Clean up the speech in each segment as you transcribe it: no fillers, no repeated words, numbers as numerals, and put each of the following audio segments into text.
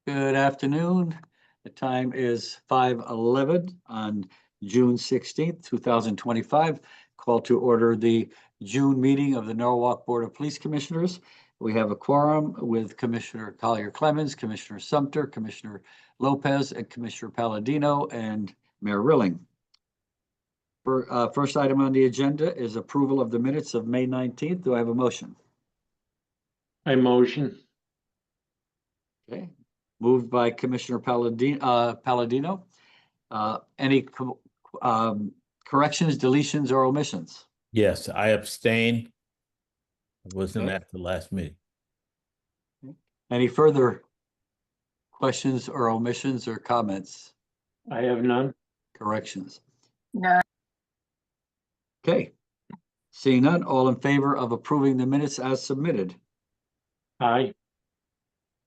Good afternoon. The time is 5:11 on June 16th, 2025. Call to order the June meeting of the Norwalk Board of Police Commissioners. We have a quorum with Commissioner Collier Clemens, Commissioner Sumter, Commissioner Lopez, and Commissioner Palladino, and Mayor Rilling. First item on the agenda is approval of the minutes of May 19th. Do I have a motion? I motion. Okay, moved by Commissioner Palladino. Any corrections, deletions, or omissions? Yes, I abstain. I wasn't Okay. at the last meeting. Any further questions or omissions or comments, I have none. corrections? No. Okay, seeing none, all in favor of approving the minutes as submitted? Aye.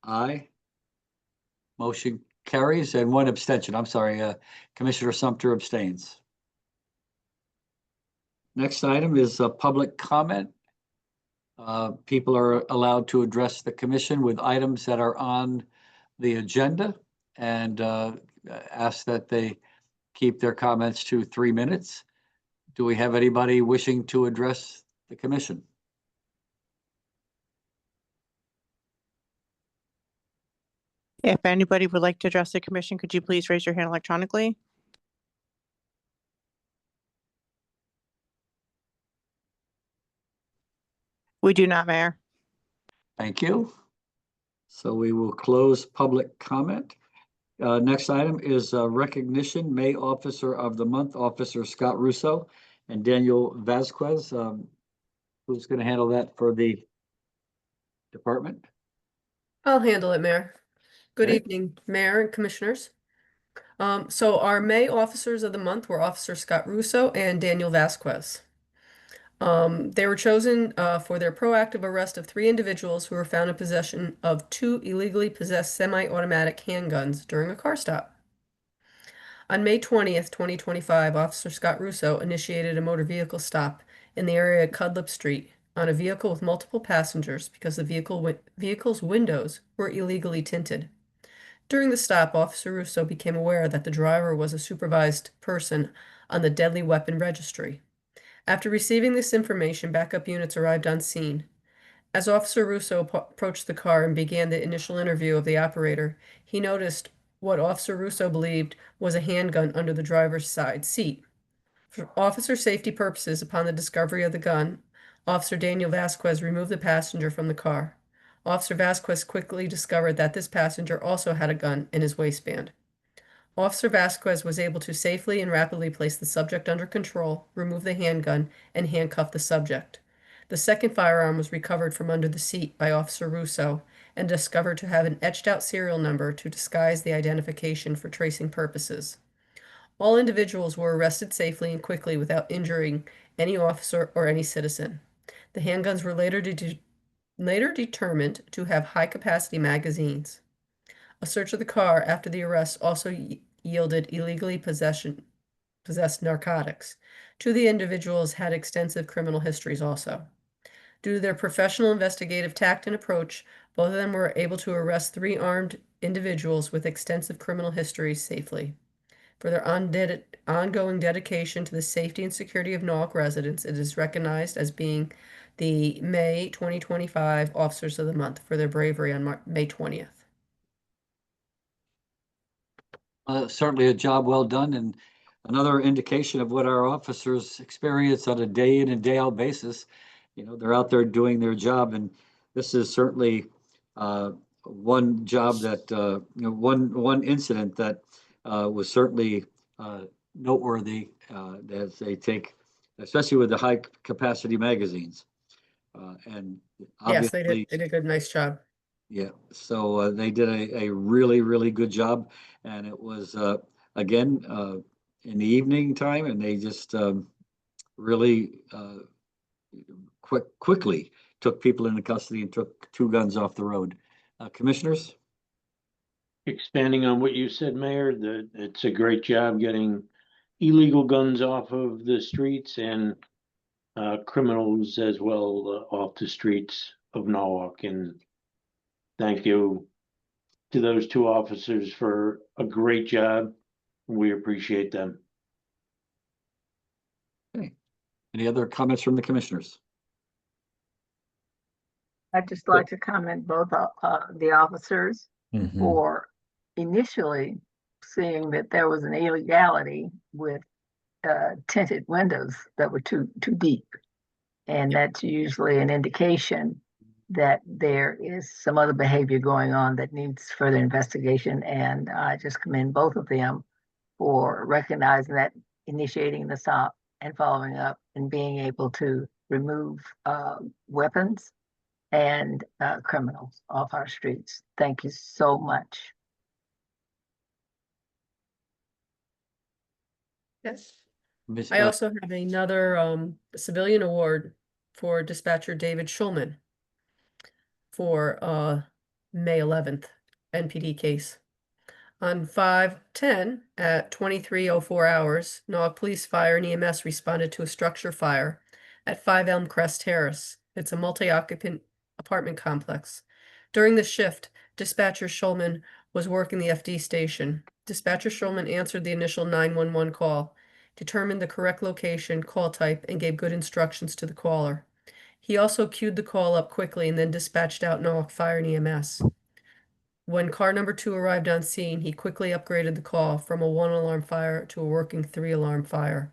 Aye. Motion carries and one abstention. I'm sorry, Commissioner Sumter abstains. Next item is a public comment. People are allowed to address the commission with items that are on the agenda and ask that they keep their comments to 3 minutes. Do we have anybody wishing to address the commission? If anybody would like to address the commission, could you please raise your hand electronically? We do not, Mayor. Thank you. So we will close public comment. Next item is recognition, May Officer of the Month, Officer Scott Russo and Daniel Vasquez. Who's going to handle that for the department? I'll handle it, Mayor. Good Okay. evening, Mayor and Commissioners. So our May Officers of the Month were Officer Scott Russo and Daniel Vasquez. They were chosen for their proactive arrest of 3 individuals who were found in possession of 2 illegally possessed semi-automatic handguns during a car stop. On May 20th, 2025, Officer Scott Russo initiated a motor vehicle stop in the area of Cudlip Street on a vehicle with multiple passengers because the vehicle's windows were illegally tinted. During the stop, Officer Russo became aware that the driver was a supervised person on the deadly weapon registry. After receiving this information, backup units arrived on scene. As Officer Russo approached the car and began the initial interview of the operator, he noticed what Officer Russo believed was a handgun under the driver's side seat. For officer safety purposes, upon the discovery of the gun, Officer Daniel Vasquez removed the passenger from the car. Officer Vasquez quickly discovered that this passenger also had a gun in his waistband. Officer Vasquez was able to safely and rapidly place the subject under control, remove the handgun, and handcuff the subject. The second firearm was recovered from under the seat by Officer Russo and discovered to have an etched-out serial number to disguise the identification for tracing purposes. All individuals were arrested safely and quickly without injuring any officer or any citizen. The handguns were later determined to have high-capacity magazines. A search of the car after the arrest also yielded illegally possessed narcotics. 2 of the individuals had extensive criminal histories also. Due to their professional investigative tact and approach, both of them were able to arrest 3 armed individuals with extensive criminal histories safely. For their ongoing dedication to the safety and security of Norwalk residents, it is recognized as being the May 2025 Officers of the Month for their bravery on May 20th. Certainly a job well done and another indication of what our officers experience on a day in and day out basis. You know, they're out there doing their job, and this is certainly one job that, one incident that was certainly noteworthy as they take, especially with the high capacity magazines. And Yes, they obviously, did a good, nice job. yeah, so they did a really, really good job. And it was, again, in the evening time, and they just really quickly took people into custody and took 2 guns off the road. Commissioners? Expanding on what you said, Mayor, it's a great job getting illegal guns off of the streets and criminals as well off the streets of Norwalk. And thank you, to those two officers for a great job. We appreciate them. Any other comments from the commissioners? I'd just like to comment both the officers Mhm. for initially seeing that there was an illegality with tinted windows that were too deep. And that's usually an indication that there is some other behavior going on that needs further investigation. And I just commend both of them for recognizing that, initiating the stop and following up and being able to remove weapons and criminals off our streets. Thank you so much. Yes. Ms. I also have another civilian award for dispatcher David Schulman for May 11th NPD case. On 5/10 at 23:04 hours, Norwalk Police Fire and EMS responded to a structure fire at 5 Elm Crest Terrace. It's a multi-occupant apartment complex. During the shift, dispatcher Schulman was working the FD station. Dispatcher Schulman answered the initial 911 call, determined the correct location, call type, and gave good instructions to the caller. He also queued the call up quickly and then dispatched out Norwalk Fire and EMS. When car number 2 arrived on scene, he quickly upgraded the call from a 1-alarm fire to a working 3-alarm fire.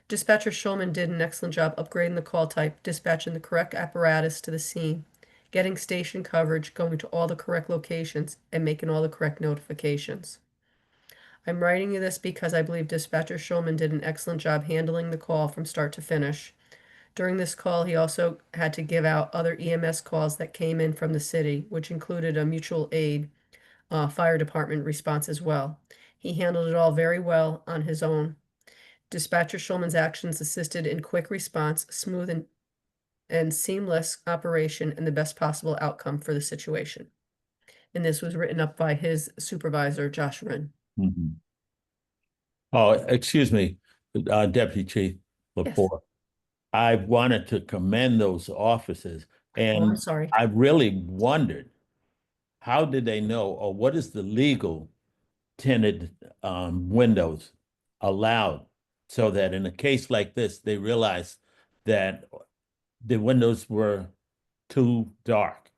Dispatcher Schulman did an excellent job upgrading the call type, dispatching the correct apparatus to the scene, getting station coverage, going to all the correct locations, and making all the correct notifications. I'm writing you this because I believe Dispatcher Schulman did an excellent job handling the call from start to finish. During this call, he also had to give out other EMS calls that came in from the city, which included a mutual aid fire department response as well. He handled it all very well on his own. Dispatcher Schulman's actions assisted in quick response, smooth and seamless operation, and the best possible outcome for the situation. And this was written up by his supervisor, Josh Wren. Mhm. Oh, excuse me, Deputy Chief Yes. Lepore. I wanted to commend those officers, Oh, I'm and sorry. I really wondered, how did they know, or what is the legal tinted windows allowed? So that in a case like this, they realize that the windows were too dark.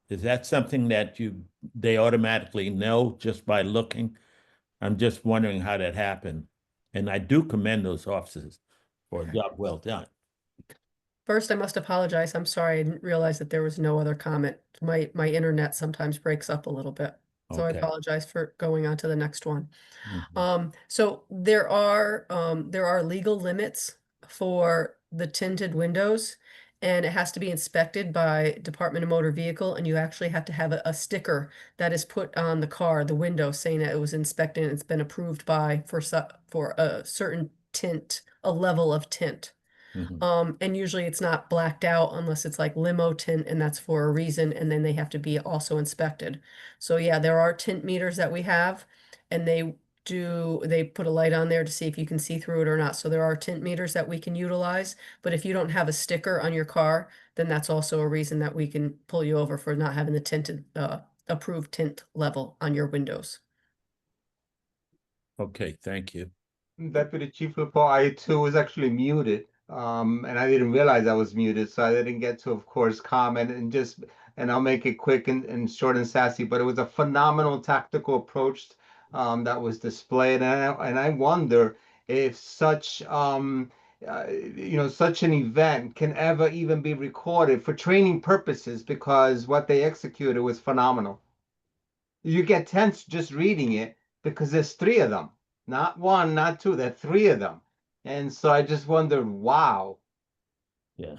Is that something that they automatically know just by looking? I'm just wondering how that happened. And I do commend those officers for a job well done. First, I must apologize. I'm sorry. I didn't realize that there was no other comment. My internet sometimes breaks up a little bit. So I Okay. apologize for going on to the next one. Mhm. So there are legal limits for the tinted windows, and it has to be inspected by Department of Motor Vehicle, and you actually have to have a sticker that is put on the car, the window, saying that it was inspected and it's been approved by for a certain tint, a level of tint. Mhm. And usually it's not blacked out unless it's like limo tint, and that's for a reason, and then they have to be also inspected. So yeah, there are tint meters that we have, and they put a light on there to see if you can see through it or not. So there are tint meters that we can utilize, but if you don't have a sticker on your car, then that's also a reason that we can pull you over for not having the tinted, approved tint level on your windows. Okay, thank you. Deputy Chief Lepore, I too was actually muted, and I didn't realize I was muted, so I didn't get to, of course, comment and I'll make it quick and short and sassy, but it was a phenomenal tactical approach that was displayed, and I wonder if such such an event can ever even be recorded for training purposes, because what they executed was phenomenal. You get tense just reading it because there's 3 of them. Not 1, not 2, there are 3 of them. And so I just wondered, wow. Yeah.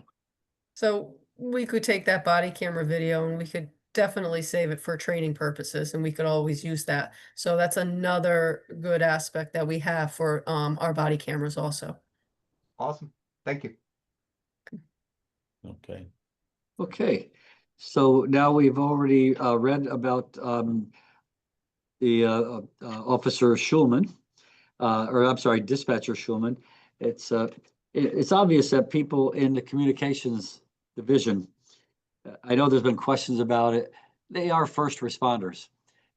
So we could take that body camera video and we could definitely save it for training purposes, and we could always use that. So that's another good aspect that we have for our body cameras also. Awesome. Thank you. Okay. Okay, so now we've already read about the Officer Schulman, or I'm sorry, Dispatcher Schulman. It's obvious that people in the communications division, I know there's been questions about it. they are first responders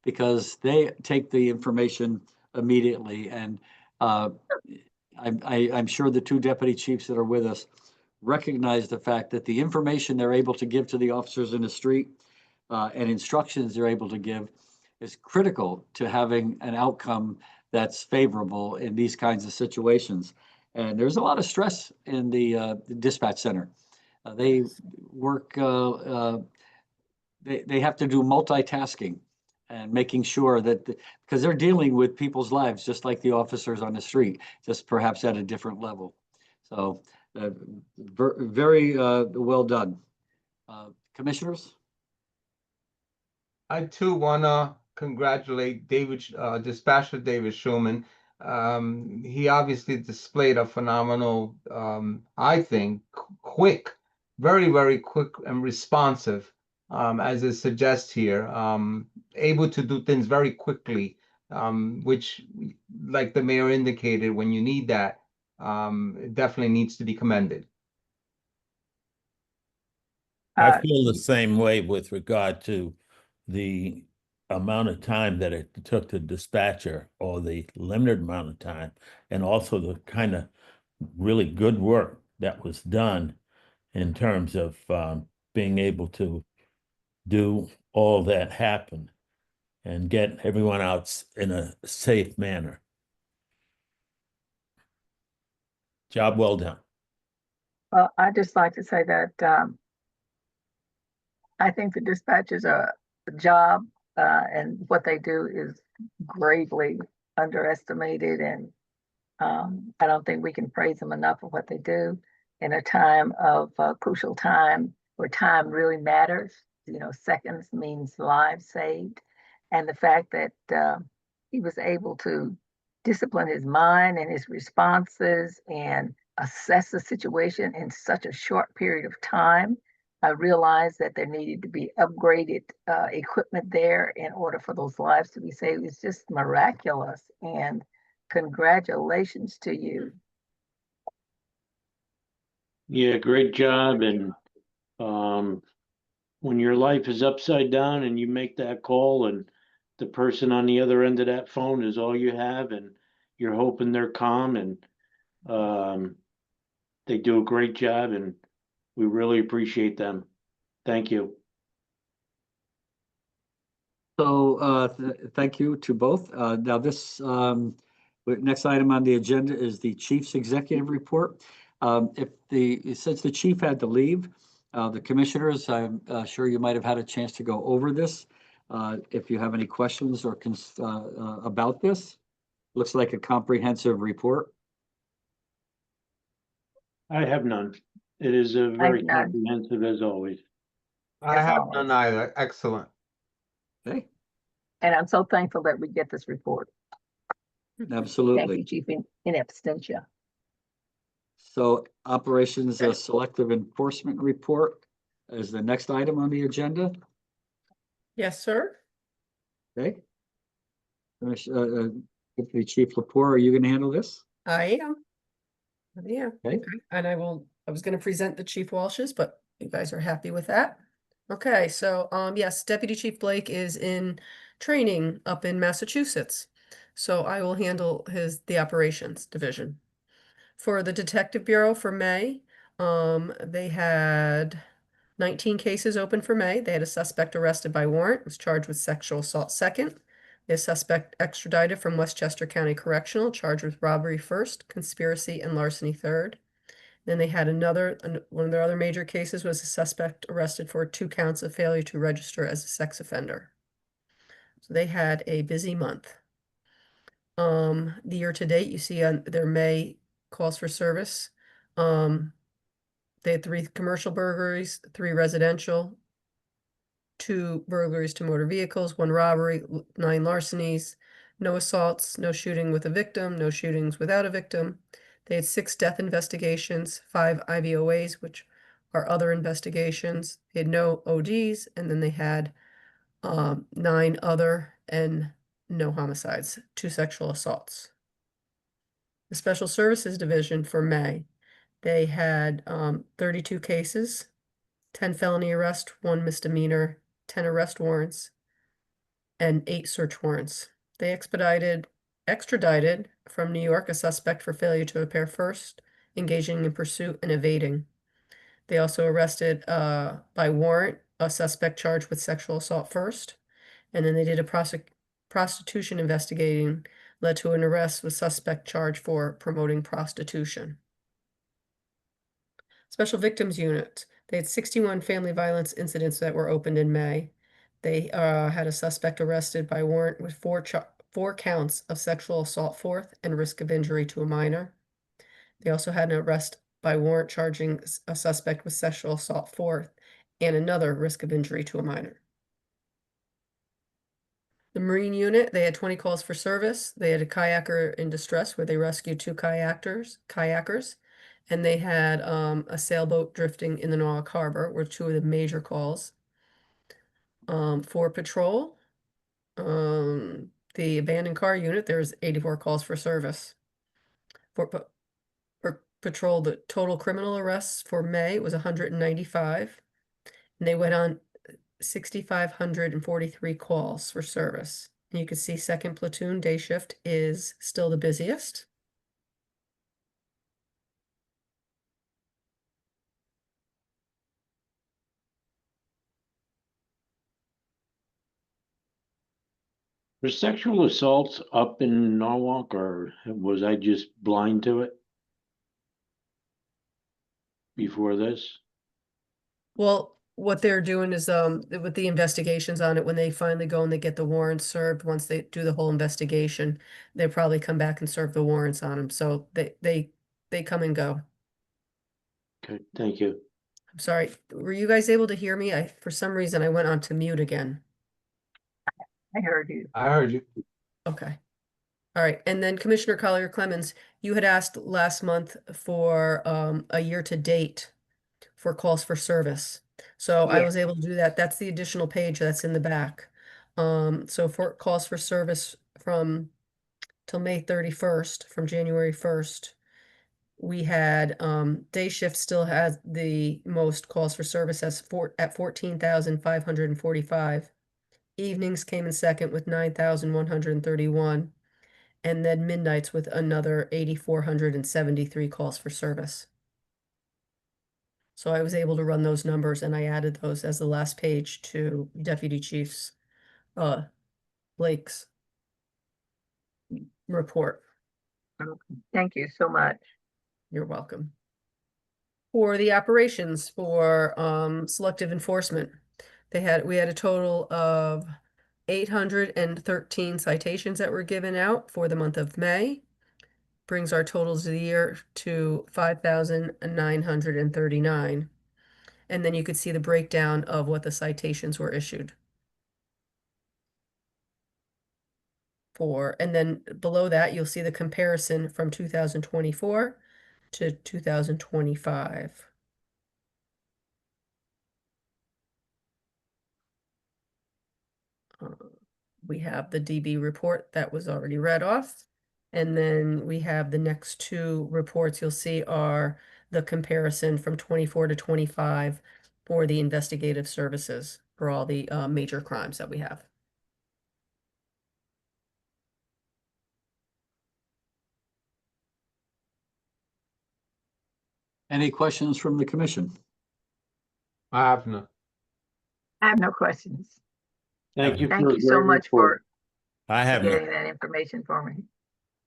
because they take the information immediately. And I'm sure the two deputy chiefs that are with us recognize the fact that the information they're able to give to the officers in the street and instructions they're able to give is critical to having an outcome that's favorable in these kinds of situations. And there's a lot of stress in the dispatch center. They work, they have to do multitasking and making sure that, because they're dealing with people's lives, just like the officers on the street, just perhaps at a different level. So very well done. Commissioners? I too wanna congratulate Dispatcher David Schuman. He obviously displayed a phenomenal, I think, quick, very, very quick and responsive, as it suggests here, able to do things very quickly, which, like the mayor indicated, when you need that, it definitely needs to be commended. I feel the same way with regard to the amount of time that it took the dispatcher, or the limited amount of time, and also the kind of really good work that was done in terms of being able to do all that happen and get everyone out in a safe manner. Job well done. Well, I'd just like to say that I think the dispatchers are job and what they do is gravely underestimated, and I don't think we can praise them enough for what they do in a time of crucial time where time really matters. You know, seconds means lives saved, and the fact that he was able to discipline his mind and his responses and assess the situation in such a short period of time. I realized that there needed to be upgraded equipment there in order for those lives to be saved. It's just miraculous. And congratulations to you. Yeah, great job. And when your life is upside down and you make that call and the person on the other end of that phone is all you have, and you're hoping they're calm, and they do a great job, and we really appreciate them. Thank you. So thank you to both. Now this next item on the agenda is the chief's executive report. Since the chief had to leave, the commissioners, I'm sure you might have had a chance to go over this. If you have any questions or about this, looks like a comprehensive report. I have none. It is a very comprehensive as always. I As have always. none either. Excellent. Okay, And I'm so thankful that we get this report. Thank absolutely. you, Chief, in absentia. So operations selective enforcement report is the next item on the agenda. Yes, sir. Okay. Deputy Chief Lepore, are you going to handle this? I am. Yeah. Okay. And I was gonna present the Chief Walsh's, but you guys are happy with that. Okay, so yes, Deputy Chief Blake is in training up in Massachusetts. So I will handle the operations division. For the Detective Bureau for May, they had 19 cases open for May. They had a suspect arrested by warrant, was charged with sexual assault second. The suspect extradited from Westchester County Correctional, charged with robbery first, conspiracy, and larceny third. Then they had one of their other major cases was a suspect arrested for 2 counts of failure to register as a sex offender. So they had a busy month. The year to date, you see on their May calls for service. They had 3 commercial burglaries, 3 residential, 2 burglaries to motor vehicles, 1 robbery, 9 larcenies, no assaults, no shooting with a victim, no shootings without a victim. They had 6 death investigations, 5 IVOAs, which are other investigations. They had no ODs, and then they had 9 other and no homicides, 2 sexual assaults. The Special Services Division for May, they had 32 cases, 10 felony arrests, 1 misdemeanor, 10 arrest warrants, and 8 search warrants. They extradited from New York a suspect for failure to appear first, engaging in pursuit and evading. They also arrested by warrant a suspect charged with sexual assault first, and then they did a prostitution investigating, led to an arrest with suspect charged for promoting prostitution. Special Victims Unit, they had 61 family violence incidents that were opened in May. They had a suspect arrested by warrant with four counts of sexual assault fourth and risk of injury to a minor. They also had an arrest by warrant charging a suspect with sexual assault fourth and another risk of injury to a minor. The Marine Unit, they had 20 calls for service. They had a kayaker in distress where they rescued 2 kayakers, and they had a sailboat drifting in the Norwalk Harbor were 2 of the major calls. For patrol, the abandoned car unit, there's 84 calls for service. For patrol, the total criminal arrests for May was 195, and they went on 6,543 calls for service. And you can see second platoon day shift is still the busiest. Were sexual assaults up in Norwalk, or was I just blind to it before this? Well, what they're doing is with the investigations on it, when they finally go and they get the warrants served, once they do the whole investigation, they probably come back and serve the warrants on them. So they come and go. Okay, thank you. I'm sorry. Were you guys able to hear me? For some reason I went on to mute again. I heard you. I heard you. Okay. All right. And then Commissioner Collier Clemens, you had asked last month for a year to date for calls for service. So I Yeah. was able to do that. That's the additional page that's in the back. So for calls for service from till May 31st, from January 1st, we had day shift still has the most calls for service at 14,545. Evenings came in second with 9,131, and then midnights with another 8,473 calls for service. So I was able to run those numbers and I added those as the last page to Deputy Chief's Blake's report. Thank you so much. You're welcome. For the operations for selective enforcement, we had a total of 813 citations that were given out for the month of May. Brings our totals of the year to 5,939. And then you could see the breakdown of what the citations were issued for. And then below that, you'll see the comparison from 2024 to 2025. We have the DB report that was already read off. And then we have the next 2 reports you'll see are the comparison from 24 to 25 for the investigative services for all the major crimes that we have. Any questions from the commission? I have none. I have no questions. Thank you. Thank for a you so great much report. I have no. getting that information for me,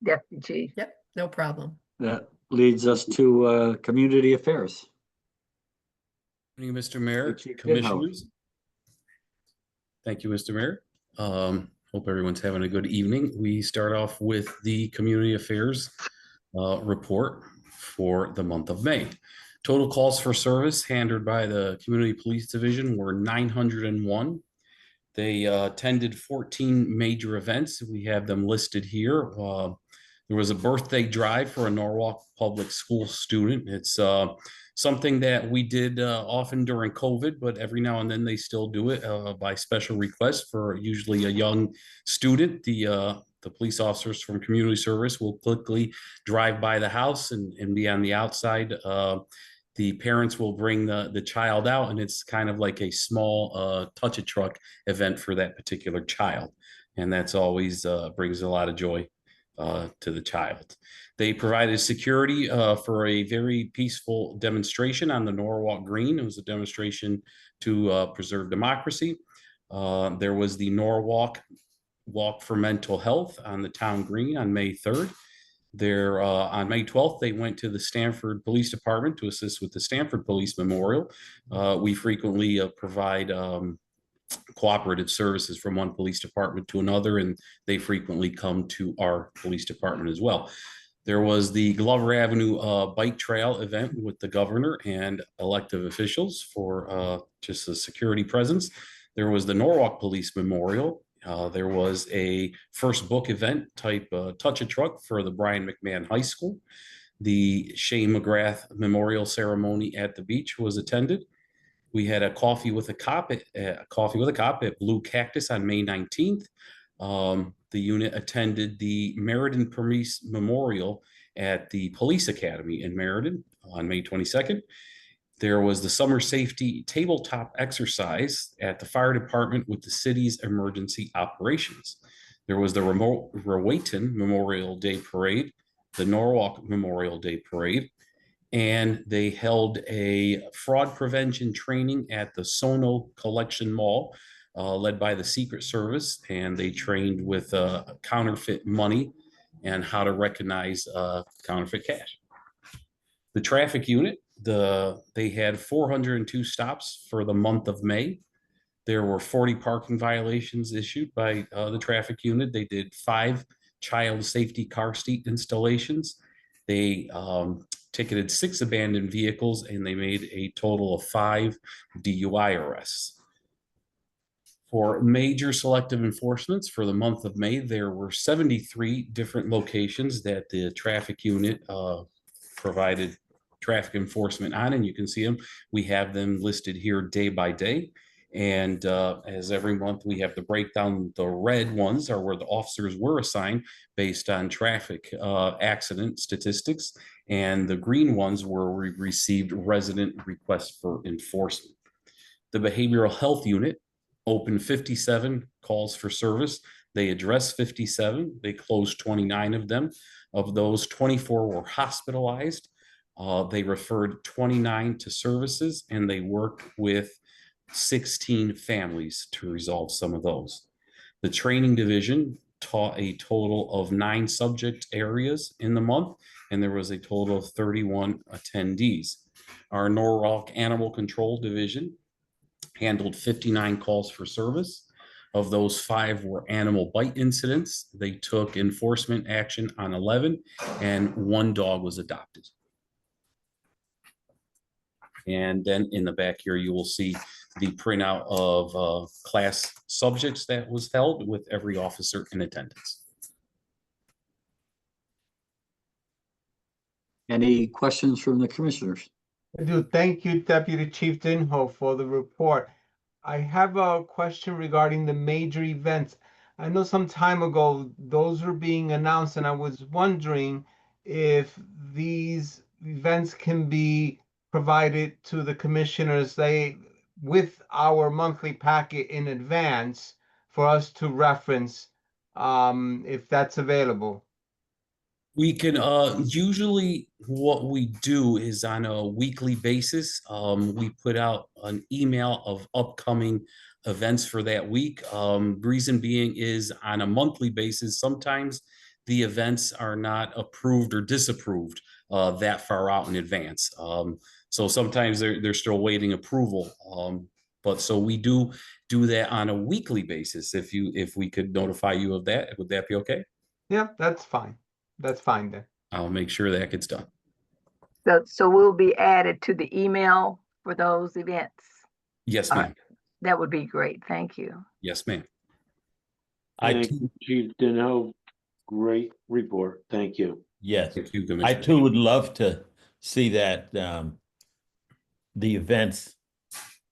Deputy Chief. Yep, no problem. That leads us to community affairs. Morning, Mr. Mayor, Chief Dithouse. Commissioners. Thank you, Mr. Mayor. Hope everyone's having a good evening. We start off with the Community Affairs report for the month of May. Total calls for service handled by the Community Police Division were 901. They attended 14 major events. We have them listed here. There was a birthday drive for a Norwalk Public School student. It's something that we did often during COVID, but every now and then they still do it by special request for usually a young student. The police officers from community service will quickly drive by the house and be on the outside. the parents will bring the child out, and it's kind of like a small touch-a-truck event for that particular child. And that's always brings a lot of joy to the child. They provided security for a very peaceful demonstration on the Norwalk Green. It was a demonstration to preserve democracy. There was the Norwalk Walk for Mental Health on the town green on May 3rd. There on May 12th, they went to the Stamford Police Department to assist with the Stamford Police Memorial. We frequently provide cooperative services from one police department to another, and they frequently come to our police department as well. There was the Glover Avenue bike trail event with the governor and elected officials for just a security presence. There was the Norwalk Police Memorial. There was a first book event type touch-a-truck for the Brian McMahon High School. The Shane McGrath Memorial Ceremony at the beach was attended. We had a coffee with a cop at Blue Cactus on May 19th. The unit attended the Meriden Police Memorial at the Police Academy in Meriden on May 22nd. There was the summer safety tabletop exercise at the fire department with the city's emergency operations. There was the Rowayton Memorial Day Parade, the Norwalk Memorial Day Parade, and they held a fraud prevention training at the Sono Collection Mall, led by the Secret Service, and they trained with counterfeit money and how to recognize counterfeit cash. The traffic unit, they had 402 stops for the month of May. There were 40 parking violations issued by the traffic unit. They did 5 child safety car seat installations. They ticketed 6 abandoned vehicles, and they made a total of 5 DUI arrests. For major selective enforcements for the month of May, there were 73 different locations that the traffic unit provided traffic enforcement on, and you can see them. We have them listed here day by day. And as every month, we have the breakdown. The red ones are where the officers were assigned based on traffic accident statistics. And the green ones where we received resident requests for enforcement. The behavioral health unit opened 57 calls for service. They addressed 57. They closed 29 of them. Of those, 24 were hospitalized. They referred 29 to services, and they worked with 16 families to resolve some of those. The training division taught a total of 9 subject areas in the month, and there was a total of 31 attendees. Our Norwalk Animal Control Division handled 59 calls for service. Of those, 5 were animal bite incidents. They took enforcement action on 11, and 1 dog was adopted. And then in the back here, you will see the printout of class subjects that was held with every officer in attendance. Any questions from the commissioners? I do. Thank you, Deputy Chief Dinho, for the report. I have a question regarding the major events. I know some time ago those were being announced, and I was wondering if these events can be provided to the commissioners with our monthly packet in advance for us to reference, if that's available. We can usually what we do is on a weekly basis. We put out an email of upcoming events for that week. Reason being is on a monthly basis, sometimes the events are not approved or disapproved that far out in advance. So sometimes they're still waiting approval. But so we do that on a weekly basis. If we could notify you of that, would that be okay? Yeah, that's fine. That's fine then. I'll make sure that gets done. So we'll be added to the email for those events. Yes, All ma'am. right. That would be great. Thank you. Yes, ma'am. Thank you, Chief Dinho. Great report. Thank you. Yes, Thank you, I Commissioner. too would love to see that the events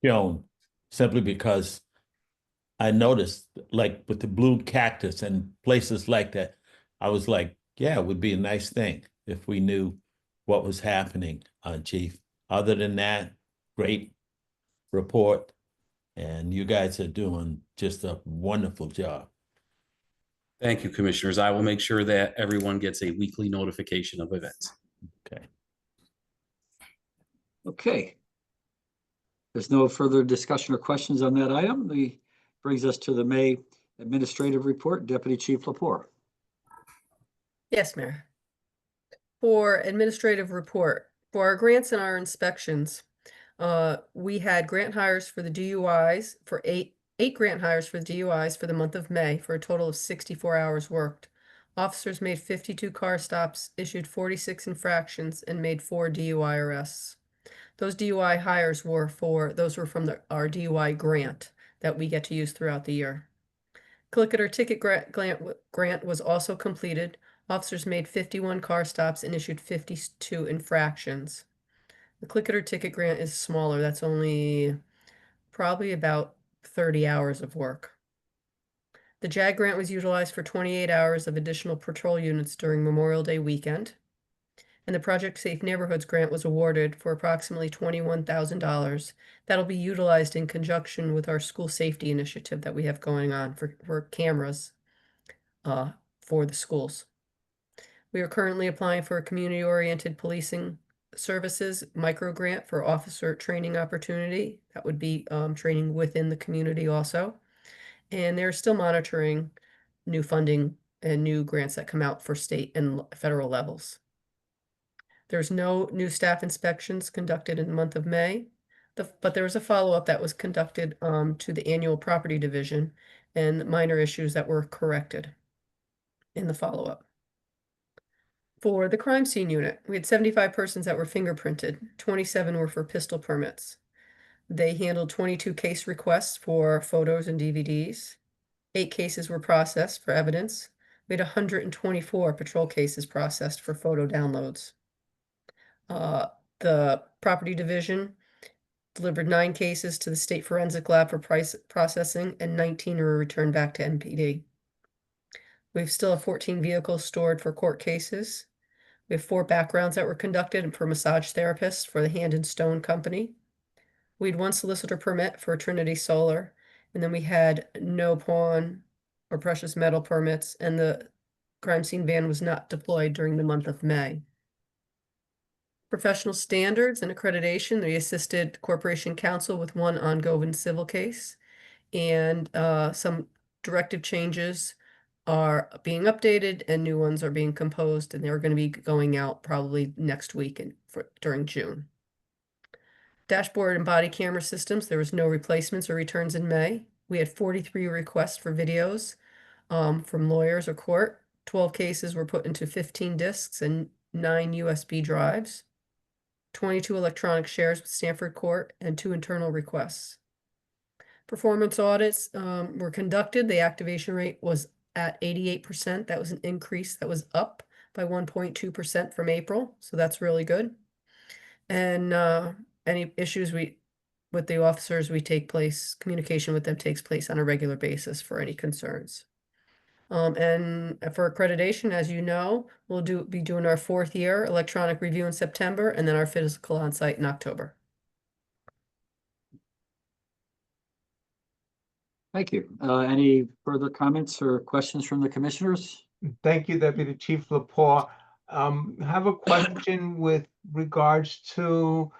shown, simply because I noticed, like with the Blue Cactus and places like that, I was like, yeah, it would be a nice thing if we knew what was happening, Chief. Other than that, great report. And you guys are doing just a wonderful job. Thank you, commissioners. I will make sure that everyone gets a weekly notification of events. Okay. Okay. There's no further discussion or questions on that item. Brings us to the May administrative report, Deputy Chief Lepore. Yes, Mayor. For administrative report, for our grants and our inspections, we had grant hires for the DUIs for eight grant hires for the DUIs for the month of May for a total of 64 hours worked. Officers made 52 car stops, issued 46 infractions, and made 4 DUI arrests. Those DUI hires were from our DUI grant that we get to use throughout the year. Click it or ticket grant was also completed. Officers made 51 car stops and issued 52 infractions. The click it or ticket grant is smaller. That's only probably about 30 hours of work. The JAG grant was utilized for 28 hours of additional patrol units during Memorial Day weekend. And the Project Safe Neighborhoods grant was awarded for approximately $21,000. That'll be utilized in conjunction with our school safety initiative that we have going on for cameras for the schools. We are currently applying for a community-oriented policing services micro grant for officer training opportunity. That would be training within the community also. And they're still monitoring new funding and new grants that come out for state and federal levels. There's no new staff inspections conducted in the month of May, but there was a follow-up that was conducted to the annual property division and minor issues that were corrected in the follow-up. For the crime scene unit, we had 75 persons that were fingerprinted, 27 were for pistol permits. They handled 22 case requests for photos and DVDs. 8 cases were processed for evidence. We had 124 patrol cases processed for photo downloads. The property division delivered 9 cases to the state forensic lab for processing, and 19 were returned back to NPD. We still have 14 vehicles stored for court cases. We have 4 backgrounds that were conducted for massage therapists for the Hand and Stone Company. We had 1 solicitor permit for Trinity Solar, and then we had no pawn or precious metal permits, and the crime scene van was not deployed during the month of May. Professional standards and accreditation, they assisted Corporation Counsel with 1 ongoing civil case, and some directive changes are being updated and new ones are being composed, and they're going to be going out probably next week and during June. Dashboard and body camera systems, there was no replacements or returns in May. We had 43 requests for videos from lawyers or court. 12 cases were put into 15 discs and 9 USB drives. 22 electronic shares with Stanford Court and 2 internal requests. Performance audits were conducted. The activation rate was at 88%. That was an increase that was up by 1.2% from April. So that's really good. And any issues with the officers, communication with them takes place on a regular basis for any concerns. And for accreditation, as you know, we'll be doing our 4th year electronic review in September, and then our physical on-site in October. Thank you. Any further comments or questions from the commissioners? Thank you, Deputy Chief Lepore. Have a question with regards to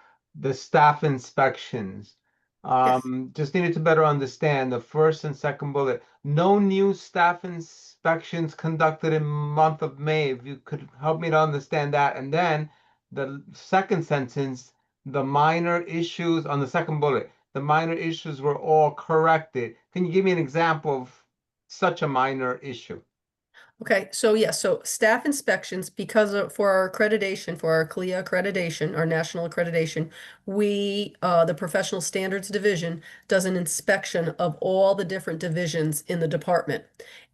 the staff inspections. Yes. Just needed to better understand the first and second bullet. No new staff inspections conducted in month of May. If you could help me to understand that. And then the second sentence, the minor issues on the second bullet, the minor issues were all corrected. Can you give me an example of such a minor issue? Okay, so yes, so staff inspections, for our accreditation, for our CLIA accreditation, our national accreditation, we, the Professional Standards Division, does an inspection of all the different divisions in the department.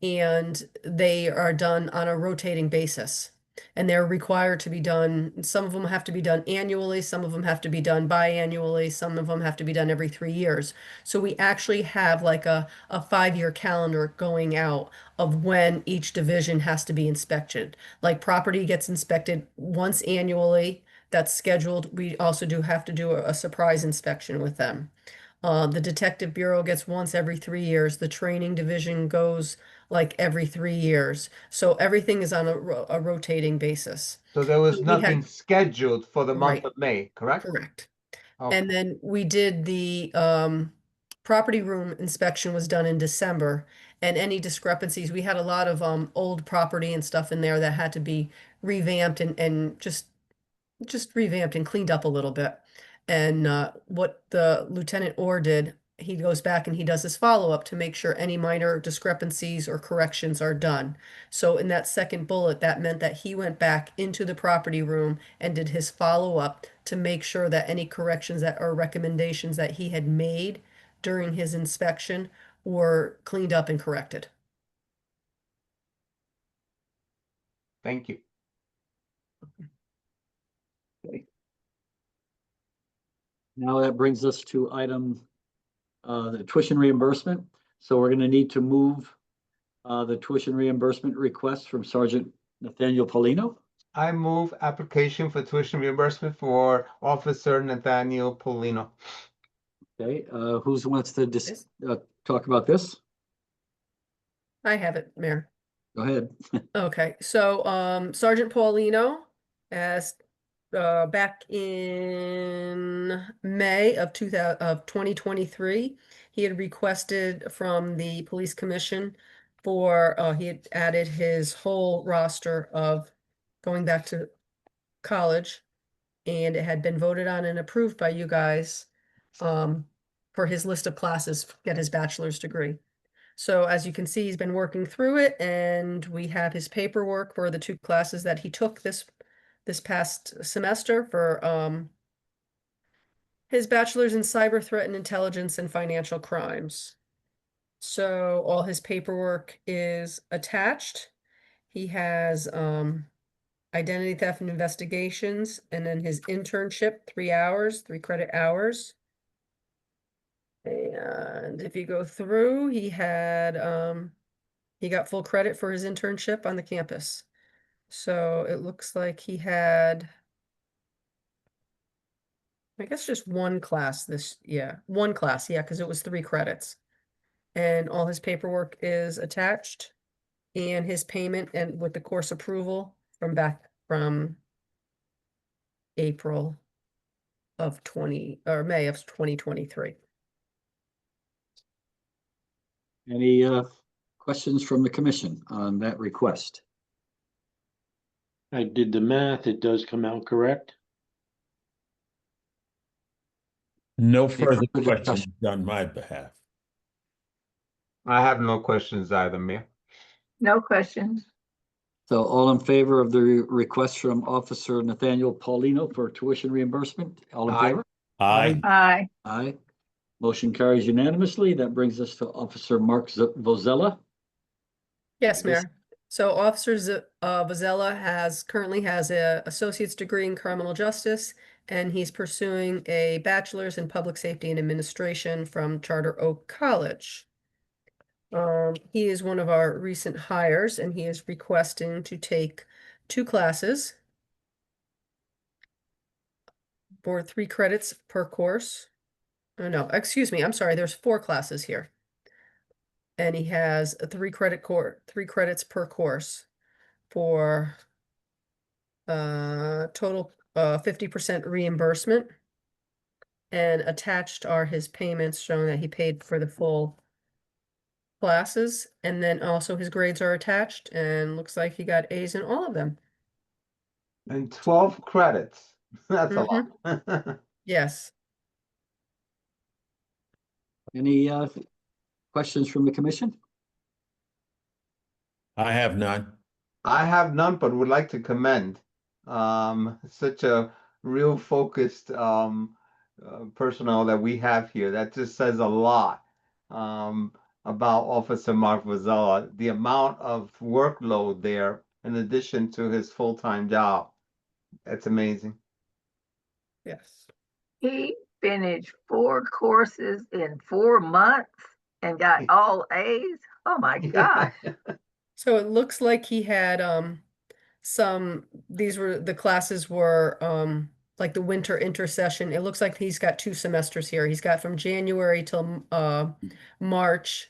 And they are done on a rotating basis. And they're required to be done, some of them have to be done annually, some of them have to be done biannually, some of them have to be done every 3 years. So we actually have like a 5-year calendar going out of when each division has to be inspected. Like property gets inspected once annually, that's scheduled. We also do have to do a surprise inspection with them. The Detective Bureau gets once every 3 years. The Training Division goes like every 3 years. So everything is on a rotating basis. So there was We had- nothing scheduled for the month Right. of May, correct? Correct. Okay. And then we did the property room inspection was done in December. And any discrepancies, we had a lot of old property and stuff in there that had to be revamped and just revamped and cleaned up a little bit. And what the Lieutenant Orr did, he goes back and he does his follow-up to make sure any minor discrepancies or corrections are done. So in that second bullet, that meant that he went back into the property room and did his follow-up to make sure that any corrections that or recommendations that he had made during his inspection were cleaned up and corrected. Thank you. Now that brings us to item, the tuition reimbursement. So we're gonna need to move, the tuition reimbursement request from Sergeant Nathaniel Polino. I move application for tuition reimbursement for Officer Nathaniel Polino. Okay, who wants to Yes. talk about this? I have it, Mayor. Go ahead. Okay, so Sergeant Paulino, as back in May of 2023, he had requested from the police commission for he had added his whole roster of going back to college, and it had been voted on and approved by you guys for his list of classes to get his bachelor's degree. So as you can see, he's been working through it, and we have his paperwork for the 2 classes that he took this past semester for his bachelor's in cyber threat and intelligence and financial crimes. So all his paperwork is attached. He has identity theft and investigations, and then his internship, 3 hours, 3 credit hours. And if you go through, he got full credit for his internship on the campus. So it looks like he had, I guess, just one class one class, yeah, because it was 3 credits. And all his paperwork is attached, and his payment and with the course approval from April of May of 2023. Any questions from the commission on that request? I did the math, it does come out correct. No Any further further questions discussion? on my behalf. I have no questions either, Mayor. No questions. So all in favor of the request from Officer Nathaniel Paulino for tuition reimbursement? All in Aye. favor? Aye. Aye. Aye. Motion carries unanimously. That brings us to Officer Mark Vozella. Yes, Yes. Mayor. So Officer Vazella currently has a associate's degree in criminal justice, and he's pursuing a bachelor's in public safety and administration from Charter Oak College. He is one of our recent hires, and he is requesting to take 2 classes for 3 credits per course. Oh, no, excuse me, I'm sorry, there's 4 classes here. And he has a 3 credits per course for total 50% reimbursement. And attached are his payments showing that he paid for the full classes, and then also his grades are attached, and looks like he got A's in all of them. And 12 credits. That's a lot. Yes. Any questions from the commission? I have none. I have none, but would like to commend such a real focused personnel that we have here. That just says a lot about Officer Mark Vazella, the amount of workload there in addition to his full-time job. That's amazing. Yes. He finished 4 courses in 4 months and got all A's. Oh my gosh. So it looks like he had the classes were like the winter intercession. It looks like he's got 2 semesters here. He's got from January till March,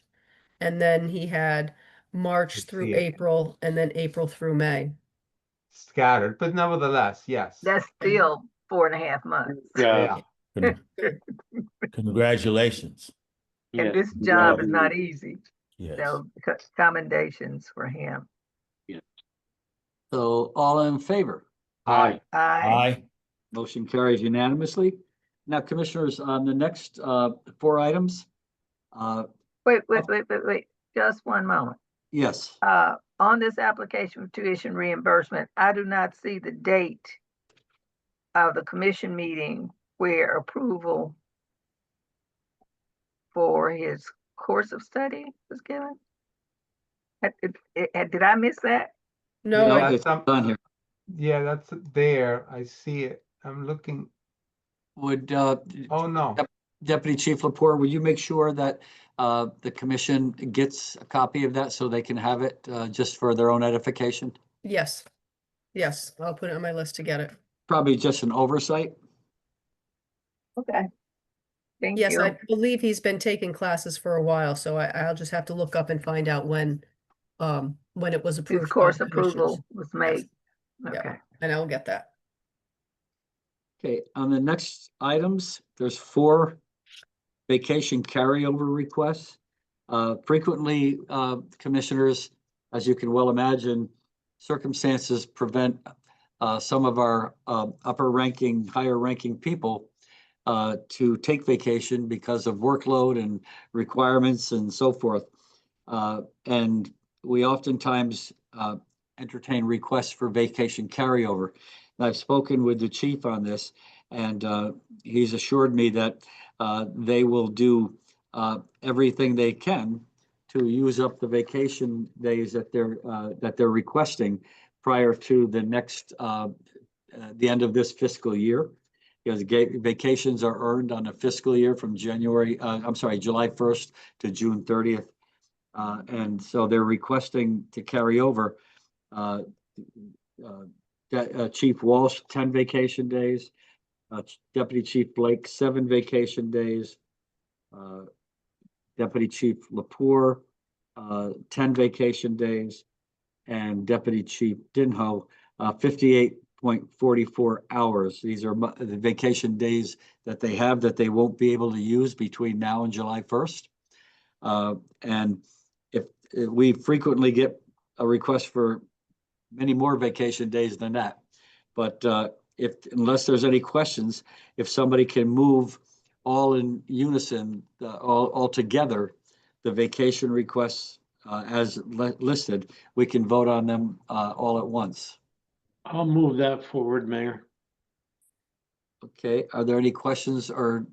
and then he had March I through see it. April, and then April through May. Scattered, but nevertheless, yes. That's still 4.5 months. Yeah, Con- Congratulations. yeah. And this job is not easy. Yes. So commendations for him. So all in favor? Aye. I, Aye. Motion carries unanimously. Now, Commissioners, on the next 4 items, wait, just one moment. yes, On this application for tuition reimbursement, I do not see the date of the commission meeting where approval for his course of study was given. Did I miss that? No, no, Yeah, it's some- done here. Yeah, that's there. I see it. I'm looking. Would Oh, no. Deputy Chief Lepore, will you make sure that the commission gets a copy of that so they can have it just for their own edification? yes. Yes, I'll put it on my list to get it. Probably just an oversight. Okay. Thank Yes, you. I believe he's been taking classes for a while, so I'll just have to look up and find out when it was approved. His by course the commissioners. approval was made. Yeah. Okay. And I'll get that. Okay, on the next items, there's 4 vacation carryover requests. Frequently, commissioners, as you can well imagine, circumstances prevent some of our higher ranking people to take vacation because of workload and requirements and so forth. And we oftentimes entertain requests for vacation carryover. And I've spoken with the chief on this, and he's assured me that they will do everything they can to use up the vacation days that they're requesting prior to the next the end of this fiscal year. Because vacations are earned on a fiscal year from July 1st to June 30th. And so they're requesting to carry over Chief Walsh, 10 vacation days, Deputy Chief Blake, 7 vacation days, Deputy Chief Lepore, 10 vacation days, and Deputy Chief Dinho, 58.44 hours. These are the vacation days that they have that they won't be able to use between now and July 1st. And if we frequently get a request for many more vacation days than that. But unless there's any questions, if somebody can move all in unison, all together, the vacation requests as listed, we can vote on them all at once. I'll move that forward, Mayor. Okay, are there any questions or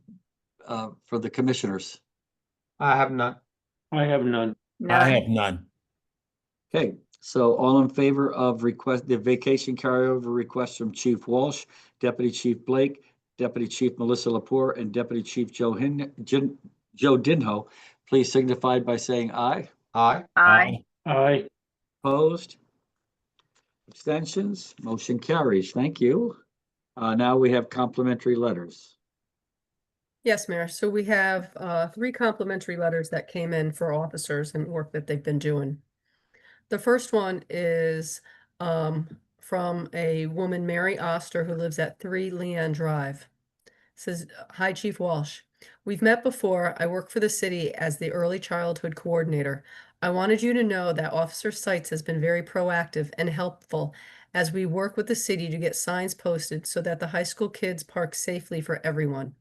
for the commissioners? I have none. I have none. I None. have none. Okay, so all in favor of the vacation carryover request from Chief Walsh, Deputy Chief Blake, Deputy Chief Melissa Lepore, and Deputy Chief Joe Dinho, please signify by saying aye. Aye. Aye. Aye. Opposed? Abstentions? Motion carries. Thank you. Now we have complimentary letters. Yes, Mayor. So we have 3 complimentary letters that came in for officers and work that they've been doing. The first one is from a woman, Mary Oster, who lives at 3 Leon Drive. Says, "Hi, Chief Walsh. We've met before. I work for the city as the early childhood coordinator. I wanted you to know that Officer Seitz has been very proactive and helpful as we work with the city to get signs posted so that the high school kids park safely for everyone.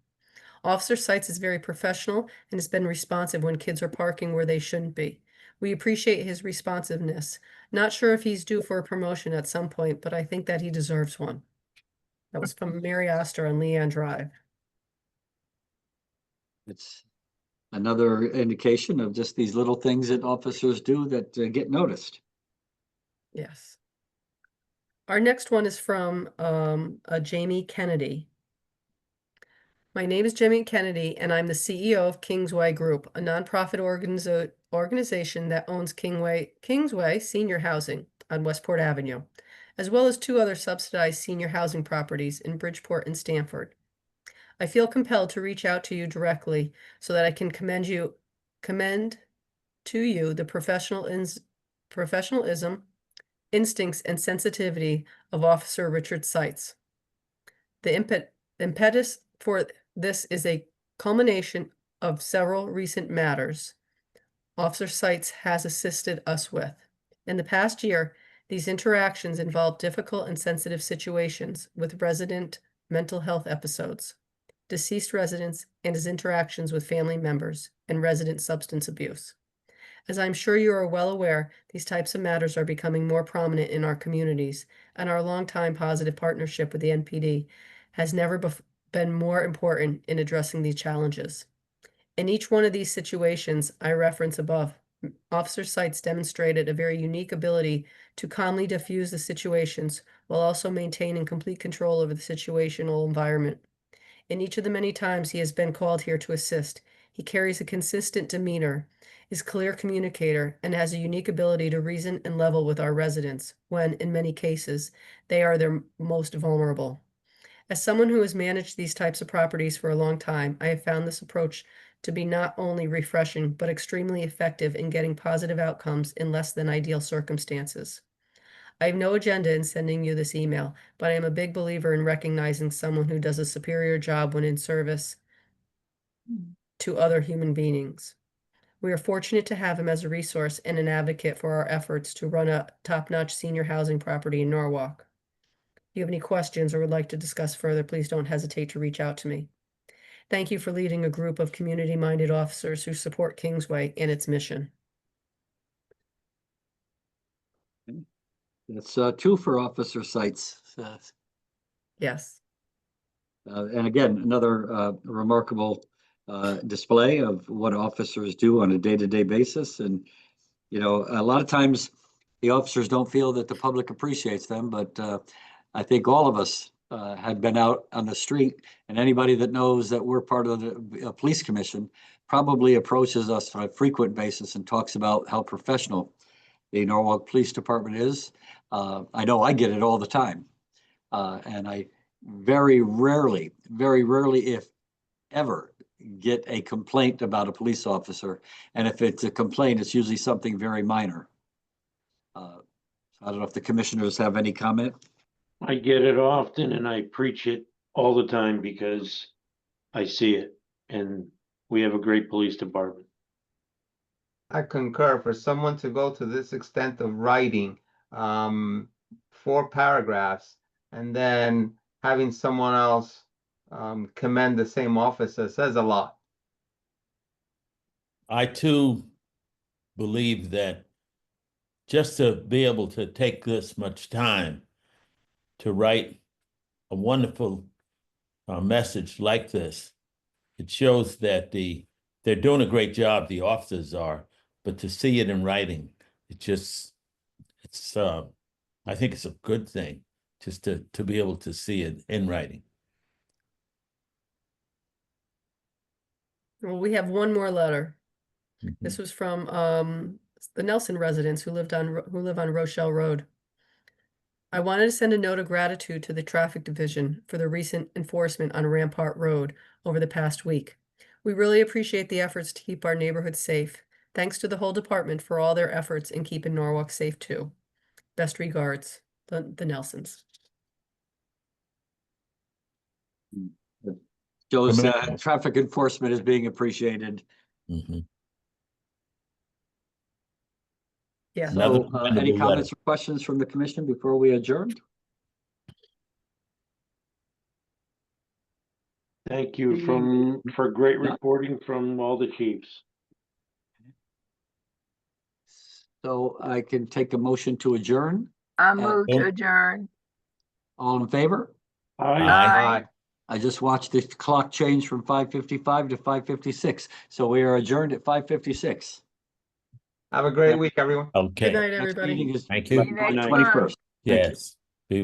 Officer Seitz is very professional and has been responsive when kids are parking where they shouldn't be. We appreciate his responsiveness. Not sure if he's due for a promotion at some point, but I think that he deserves one." That was from Mary Oster on Leon Drive. It's another indication of just these little things that officers do that get noticed. Yes. Our next one is from Jamie Kennedy. "My name is Jamie Kennedy, and I'm the CEO of Kingsway Group, a nonprofit organization that owns Kingsway Senior Housing on Westport Avenue, as well as 2 other subsidized senior housing properties in Bridgeport and Stamford. I feel compelled to reach out to you directly so that I can commend to you the professionalism, instincts, and sensitivity of Officer Richard Seitz. The impetus for this is a culmination of several recent matters Officer Seitz has assisted us with. In the past year, these interactions involve difficult and sensitive situations with resident mental health episodes, deceased residents, and his interactions with family members, and resident substance abuse. As I'm sure you are well aware, these types of matters are becoming more prominent in our communities, and our longtime positive partnership with the NPD has never been more important in addressing these challenges. In each one of these situations I reference above, Officer Seitz demonstrated a very unique ability to calmly diffuse the situations while also maintaining complete control over the situational environment. In each of the many times he has been called here to assist, he carries a consistent demeanor, is a clear communicator, and has a unique ability to reason and level with our residents when, in many cases, they are their most vulnerable. As someone who has managed these types of properties for a long time, I have found this approach to be not only refreshing, but extremely effective in getting positive outcomes in less than ideal circumstances. I have no agenda in sending you this email, but I am a big believer in recognizing someone who does a superior job when in service to other human beings. We are fortunate to have him as a resource and an advocate for our efforts to run a top-notch senior housing property in Norwalk. If you have any questions or would like to discuss further, please don't hesitate to reach out to me. Thank you for leading a group of community-minded officers who support Kingsway and its mission. That's 2 for Officer Seitz. Yes. And again, another remarkable display of what officers do on a day-to-day basis. And, you know, a lot of times the officers don't feel that the public appreciates them, but I think all of us have been out on the street, and anybody that knows that we're part of the police commission probably approaches us on a frequent basis and talks about how professional the Norwalk Police Department is. I know I get it all the time. And I very rarely, if ever, get a complaint about a police officer. And if it's a complaint, it's usually something very minor. I don't know if the commissioners have any comment. I get it often and I preach it all the time because I see it, and we have a great police department. I concur. For someone to go to this extent of writing 4 paragraphs and then having someone else commend the same officer says a lot. I too believe that just to be able to take this much time to write a wonderful message like this, it shows that they're doing a great job, the officers are, but to see it in writing, I think it's a good thing just to be able to see it in writing. Well, we have one more letter. Mhm. This was from the Nelson residents who live on Rochelle Road. I wanted to send a note of gratitude to the traffic division for the recent enforcement on Rampart Road over the past week. We really appreciate the efforts to keep our neighborhood safe. Thanks to the whole department for all their efforts in keeping Norwalk safe too. Best regards, the Nelsons. Shows traffic enforcement is being appreciated. Mhm. Yeah. Another So, any commendable comments or questions from the commission before we adjourn? Thank you for great reporting from all the chiefs. So I can take a motion to adjourn. I move to adjourn. All in favor? Aye. Aye. I just watched the clock change from 5:55 to 5:56. So we are adjourned at 5:56. Have a great week, everyone. Good Okay, night, Next everybody. meeting is thank See you you. next month. 21st. Thank you. Yes.